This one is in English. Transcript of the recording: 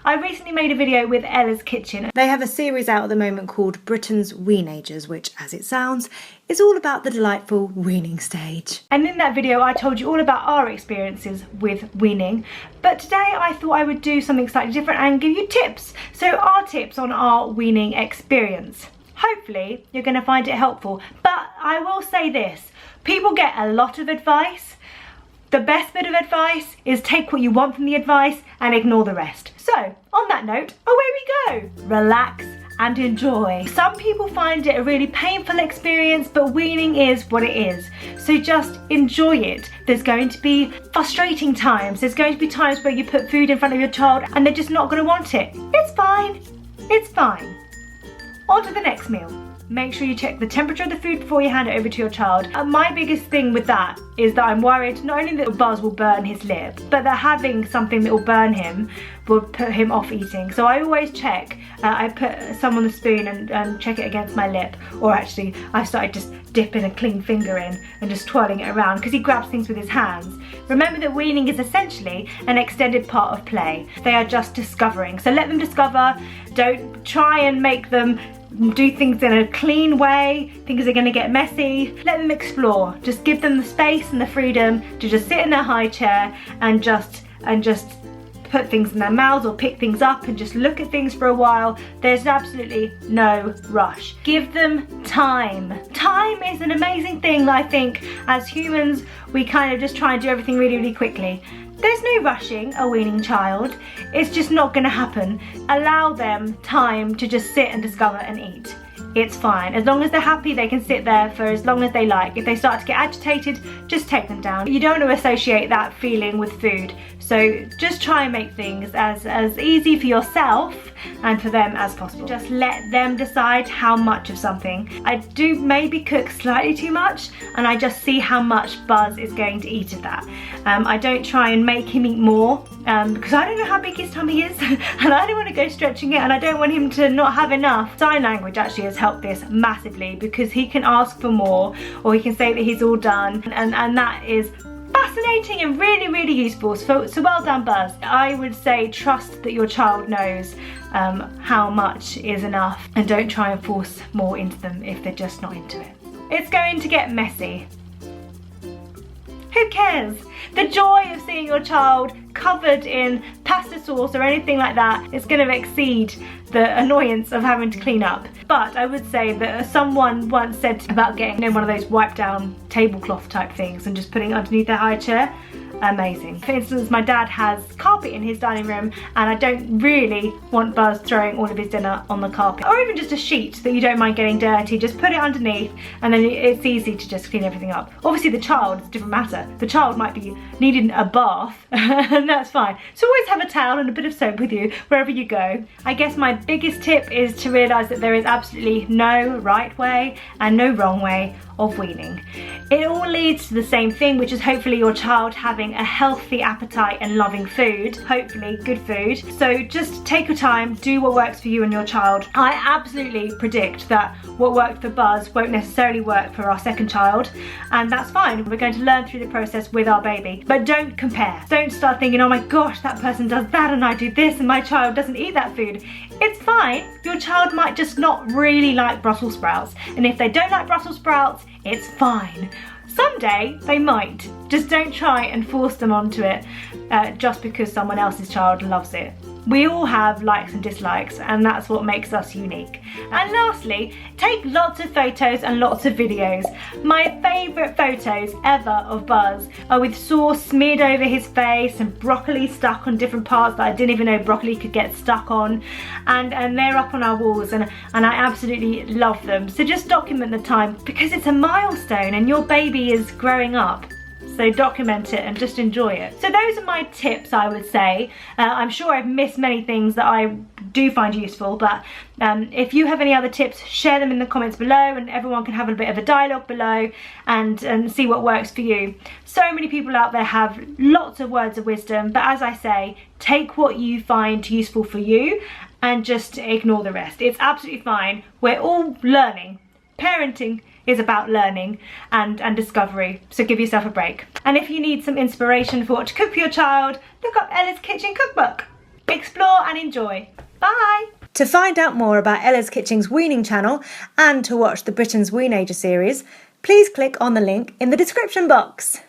I recently made a video with Ella's Kitchen. They have a series out at the moment called Britain's Weanagers, which, as it sounds, is all about the delightful weaning stage. And in that video I told you all about our experiences with weaning, but today I thought I would do something slightly different and give you tips. So our tips on our weaning experience. Hopefully you're going to find it helpful, but I will say this, people get a lot of advice. The best bit of advice is take what you want from the advice and ignore the rest. So, on that note, away we go. Relax and enjoy. Some people find it a really painful experience, but weaning is what it is. So just enjoy it. There's going to be frustrating times. There's going to be times where you put food in front of your child and they're just not going to want it. It's fine. It's fine. On to the next meal. Make sure you check the temperature of the food before you hand it over to your child. And my biggest thing with that is that I'm worried not only that Buzz will burn his lip, but that having something that will burn him will put him off eating. So I always check, I put some on the spoon and check it against my lip. Or actually, I've started just dipping a clean finger in and just twirling it around because he grabs things with his hands. Remember that weaning is essentially an extended part of play. They are just discovering. So let them discover. Don't try and make them do things in a clean way. Things are going to get messy. Let them explore. Just give them the space and the freedom to just sit in their high chair and just put things in their mouths or pick things up and just look at things for a while. There's absolutely no rush. Give them time. Time is an amazing thing. I think as humans we kind of just try and do everything really, really quickly. There's no rushing a weaning child. It's just not going to happen. Allow them time to just sit and discover and eat. It's fine. As long as they're happy, they can sit there for as long as they like. If they start to get agitated, just take them down. You don't want to associate that feeling with food. So just try and make things as easy for yourself and for them as possible. Just let them decide how much of something. I do maybe cook slightly too much and I just see how much Buzz is going to eat of that. I don't try and make him eat more because I don't know how big his tummy is and I don't want to go stretching it and I don't want him to not have enough. Sign language actually has helped this massively because he can ask for more or he can say that he's all done and that is fascinating and really, really useful. So well done, Buzz. I would say trust that your child knows how much is enough and don't try and force more into them if they're just not into it. It's going to get messy. Who cares? The joy of seeing your child covered in pasta sauce or anything like that is going to exceed the annoyance of having to clean up. But I would say that someone once said about getting one of those wipe down tablecloth type things and just putting it underneath their high chair. Amazing. For instance, my dad has carpet in his dining room and I don't really want Buzz throwing all of his dinner on the carpet. Or even just a sheet that you don't mind getting dirty, just put it underneath and then it's easy to just clean everything up. Obviously the child is a different matter. The child might be needing a bath and that's fine. So always have a towel and a bit of soap with you wherever you go. I guess my biggest tip is to realise that there is absolutely no right way and no wrong way of weaning. It all leads to the same thing, which is hopefully your child having a healthy appetite and loving food, hopefully good food. So just take your time, do what works for you and your child. I absolutely predict that what worked for Buzz won't necessarily work for our second child, and that's fine. We're going to learn through the process with our baby. But don't compare. Don't start thinking, oh my gosh, that person does that and I do this and my child doesn't eat that food. It's fine. Your child might just not really like Brussels sprouts, and if they don't like Brussels sprouts, it's fine. Someday they might. Just don't try and force them onto it just because someone else's child loves it. We all have likes and dislikes, and that's what makes us unique. And lastly, take lots of photos and lots of videos. My favourite photos ever of Buzz are with sauce smeared over his face and broccoli stuck on different parts that I didn't even know broccoli could get stuck on, and they're up on our walls and I absolutely love them. So just document the time because it's a milestone and your baby is growing up. So document it and just enjoy it. So those are my tips, I would say. I'm sure I've missed many things that I do find useful, but if you have any other tips, share them in the comments below and everyone can have a bit of a dialogue below and see what works for you. So many people out there have lots of words of wisdom, but as I say, take what you find useful for you and just ignore the rest. It's absolutely fine. We're all learning. Parenting is about learning and discovery, so give yourself a break. And if you need some inspiration for what to cook for your child, look up Ella's Kitchen Cookbook. Explore and enjoy. Bye! To find out more about Ella's Kitchen's Weaning channel and to watch the Britain's Weenager series, please click on the link in the description box.